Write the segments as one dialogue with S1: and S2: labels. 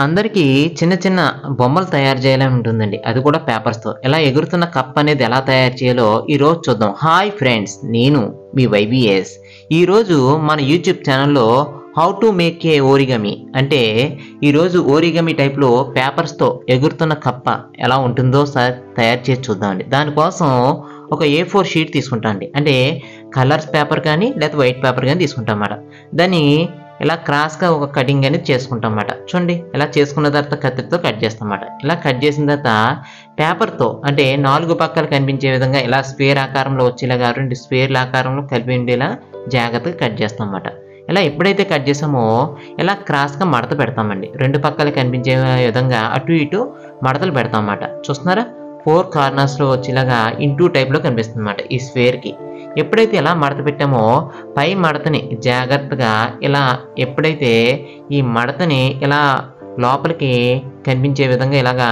S1: అందరికీ చిన్న చిన్న బొమ్మలు తయారు చేయాలని ఉంటుందండి. అది కూడా పేపర్స్‌తో. ఇలా ఎగురుతున్న కప్ అనేది ఎలా తయారు చేయాలో ఈరోజు చూద్దాం. Hi friends! నేను మీ వైబీఎస్. ఈరోజు మన యూట్యూబ్ ఛానల్‌లో హౌ టు మేక్ ఏ ఓరిగమి అంటే ఈరోజు ఓరిగమి టైప్‌లో పేపర్స్‌తో ఎగురుతున్న కప్ప ఎలా ఉంటుందో తయారు చేసి చూద్దామండి. దానికోసం ఒక A4 షీట్ తీసుకుంటా అండి. అంటే కలర్స్ పేపర్ కానీ లేదా వైట్ పేపర్ కానీ తీసుకుంటాం అన్నమాట. దాన్ని ఇలా క్రాస్గా ఒక కటింగ్ అనేది చేసుకుంటాం అన్నమాట. చూడండి ఇలా చేసుకున్న తర్వాత కత్తిరితో కట్ చేస్తాం అన్నమాట. ఇలా కట్ చేసిన తర్వాత పేపర్తో అంటే 4 పక్కలు కనిపించే విధంగా ఇలా స్క్వేర్ ఆకారంలో వచ్చేలాగా 2 స్క్వేర్ల ఆకారంలో కలిపి ఉండేలా జాగ్రత్తగా కట్ చేస్తాం అన్నమాట. ఇలా ఎప్పుడైతే కట్ చేసామో ఇలా క్రాస్గా మడత పెడతామండి. 2 పక్కలు కనిపించే విధంగా అటు ఇటు మడతలు పెడతాం అన్నమాట. చూస్తున్నారా 4 కార్నర్స్లో వచ్చేలాగా ఇంటూ టైప్లో కనిపిస్తుంది అన్నమాట ఈ స్క్వేర్కి. ఎప్పుడైతే ఇలా మడత పెట్టామో పై మడతని జాగ్రత్తగా ఇలా ఎప్పుడైతే ఈ మడతని ఇలా లోపలికి కనిపించే విధంగా ఇలాగా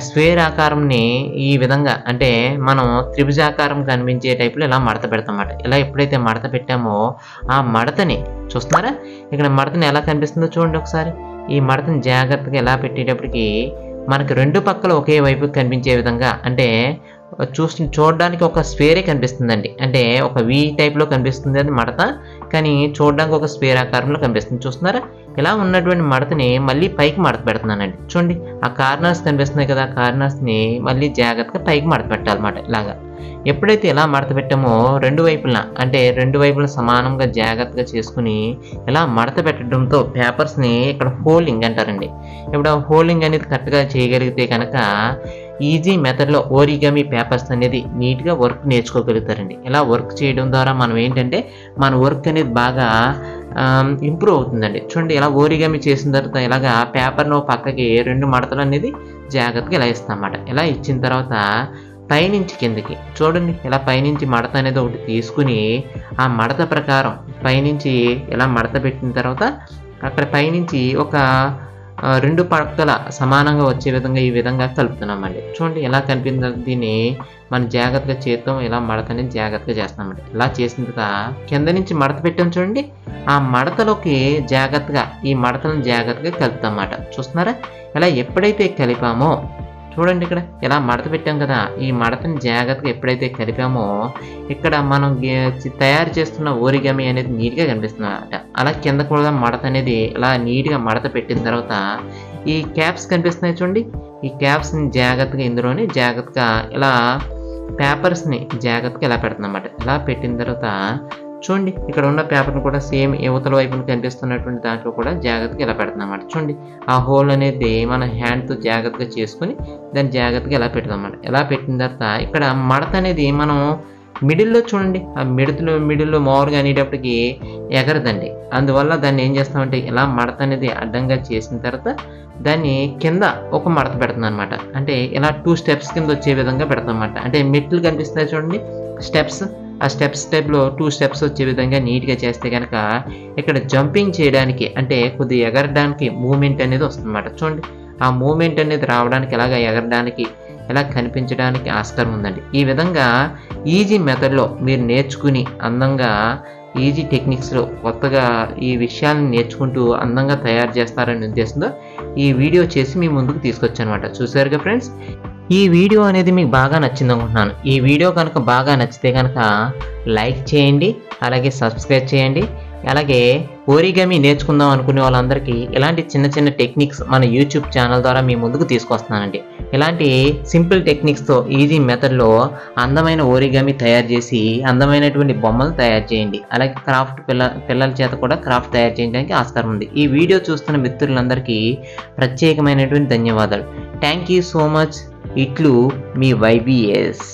S1: స్క్వేర్ ఆకారంని ఈ విధంగా అంటే మనం త్రిభుజాకారం కనిపించే టైప్లో ఇలా మడత పెడతాం అన్నమాట. ఇలా ఎప్పుడైతే మడత పెట్టామో ఆ మడతని చూస్తున్నారా ఇక్కడ మడతని ఎలా కనిపిస్తుందో చూడండి ఒకసారి. ఈ మడతని జాగ్రత్తగా ఎలా పెట్టేటప్పటికి మనకు 2 పక్కల ఒకే వైపు కనిపించే విధంగా అంటే చూడడానికి ఒక స్క్వేరే కనిపిస్తుందండి. అంటే ఒక వి టైప్లో కనిపిస్తుంది అది మడత, కానీ చూడడానికి ఒక స్క్వేర్ ఆకారంలో కనిపిస్తుంది. చూస్తున్నారా ఇలా ఉన్నటువంటి మడతని మళ్ళీ పైకి మడత పెడుతున్నానండి. చూడండి ఆ కార్నర్స్ కనిపిస్తున్నాయి కదా, ఆ కార్నర్స్ని మళ్ళీ జాగ్రత్తగా పైకి మడత పెట్టాలన్నమాట. ఇలాగా ఎప్పుడైతే ఇలా మడత పెట్టామో 2 వైపులా అంటే 2 వైపులా సమానంగా జాగ్రత్తగా చేసుకుని ఇలా మడత పెట్టడంతో పేపర్స్ని ఇక్కడ హోల్డింగ్ అంటారండి. ఇప్పుడు ఆ హోల్డింగ్ అనేది కరెక్ట్గా చేయగలిగితే కనుక ఈజీ మెథడ్లో ఓరిగమి పేపర్స్ అనేది నీట్గా వర్క్ నేర్చుకోగలుగుతారండి. ఇలా వర్క్ చేయడం ద్వారా మనం ఏంటంటే మన వర్క్ అనేది బాగా ఇంప్రూవ్ అవుతుందండి. చూడండి ఇలా ఓరిగమి చేసిన తర్వాత ఇలాగా పేపర్ను పక్కకి 2 మడతలు అనేది జాగ్రత్తగా ఇలా ఇస్తాం అన్నమాట. ఇలా ఇచ్చిన తర్వాత పైనుంచి కిందకి చూడండి ఇలా పైనుంచి మడత అనేది ఒకటి తీసుకుని ఆ మడత ప్రకారం పైనుంచి ఇలా మడత పెట్టిన తర్వాత అక్కడ పైనుంచి ఒక 2 పక్కల సమానంగా వచ్చే విధంగా ఈ విధంగా కలుపుతున్నామండి. చూడండి ఎలా కనిపించింది దీన్ని మనం జాగ్రత్తగా చేత్తో ఇలా మడత అనేది జాగ్రత్తగా చేస్తామండి. ఇలా చేసిన తర్వాత కింద నుంచి మడత పెట్టాం చూడండి ఆ మడతలోకి జాగ్రత్తగా ఈ మడతలను జాగ్రత్తగా కలుపుతామన్నమాట. చూస్తున్నారా ఇలా ఎప్పుడైతే కలిపామో చూడండి ఇక్కడ ఇలా మడత పెట్టాం కదా, ఈ మడతని జాగ్రత్తగా ఎప్పుడైతే కలిపామో ఇక్కడ మనం తయారు చేస్తున్న ఓరిగమి అనేది నీట్గా కనిపిస్తుంది అన్నమాట. అలా కింద కూడా మడత అనేది ఇలా నీట్గా మడత పెట్టిన తర్వాత ఈ క్యాప్స్ కనిపిస్తున్నాయి చూడండి, ఈ క్యాప్స్ని జాగ్రత్తగా ఇందులోనే జాగ్రత్తగా ఇలా పేపర్స్ని జాగ్రత్తగా ఇలా పెడుతున్నాం అన్నమాట. ఇలా పెట్టిన తర్వాత చూడండి ఇక్కడ ఉన్న పేపర్ని కూడా సేమ్ యువతల వైపున కనిపిస్తున్నటువంటి దాంట్లో కూడా జాగ్రత్తగా ఇలా పెడుతున్నాం అన్నమాట. చూడండి ఆ హోల్ అనేది మన హ్యాండ్తో జాగ్రత్తగా చేసుకుని దాన్ని జాగ్రత్తగా ఇలా పెడతాం అన్నమాట. ఇలా పెట్టిన తర్వాత ఇక్కడ మడత అనేది మనం మిడిల్లో చూడండి ఆ మిడిల్లో మామూలుగా అనేటప్పటికి ఎగరదండి. అందువల్ల దాన్ని ఏం చేస్తామంటే ఇలా మడత అనేది అడ్డంగా చేసిన తర్వాత దాన్ని కింద ఒక మడత పెడుతున్నాం అనమాట. అంటే ఇలా 2 స్టెప్స్ కింద వచ్చే విధంగా పెడతాం అన్నమాట. అంటే మెట్లు కనిపిస్తాయి చూడండి స్టెప్స్, ఆ స్టెప్స్ టైప్లో 2 స్టెప్స్ వచ్చే విధంగా నీట్గా చేస్తే కనుక ఇక్కడ జంపింగ్ చేయడానికి అంటే కొద్దిగా ఎగరడానికి మూమెంట్ అనేది వస్తుందన్నమాట. చూడండి ఆ మూమెంట్ అనేది రావడానికి ఎలాగ ఎగరడానికి ఎలా కనిపించడానికి ఆస్కారం ఉందండి. ఈ విధంగా ఈజీ మెథడ్లో మీరు నేర్చుకుని అందంగా ఈజీ టెక్నిక్స్లో కొత్తగా ఈ విషయాలను నేర్చుకుంటూ అందంగా తయారు చేస్తారనే ఉద్దేశంతో ఈ వీడియో చేసి మీ ముందుకు తీసుకొచ్చానమాట. చూసారుగా ఫ్రెండ్స్, ఈ వీడియో అనేది మీకు బాగా నచ్చింది అనుకుంటున్నాను. ఈ వీడియో కనుక బాగా నచ్చితే కనుక లైక్ చేయండి, అలాగే సబ్స్క్రైబ్ చేయండి. అలాగే ఓరిగమి నేర్చుకుందాం అనుకునే వాళ్ళందరికీ ఇలాంటి చిన్న చిన్న టెక్నిక్స్ మన యూట్యూబ్ ఛానల్ ద్వారా మీ ముందుకు తీసుకొస్తున్నానండి. ఇలాంటి సింపుల్ టెక్నిక్స్తో ఈజీ మెథడ్లో అందమైన ఓరిగమి తయారు చేసి అందమైనటువంటి బొమ్మలు తయారు చేయండి. అలాగే క్రాఫ్ట్ పిల్లల చేత కూడా క్రాఫ్ట్ తయారు చేయడానికి ఆస్కారం ఉంది. ఈ వీడియో చూస్తున్న మిత్రులందరికీ ప్రత్యేకమైనటువంటి ధన్యవాదాలు. Thank you so much. ఇట్లు మీ వైబీఎస్.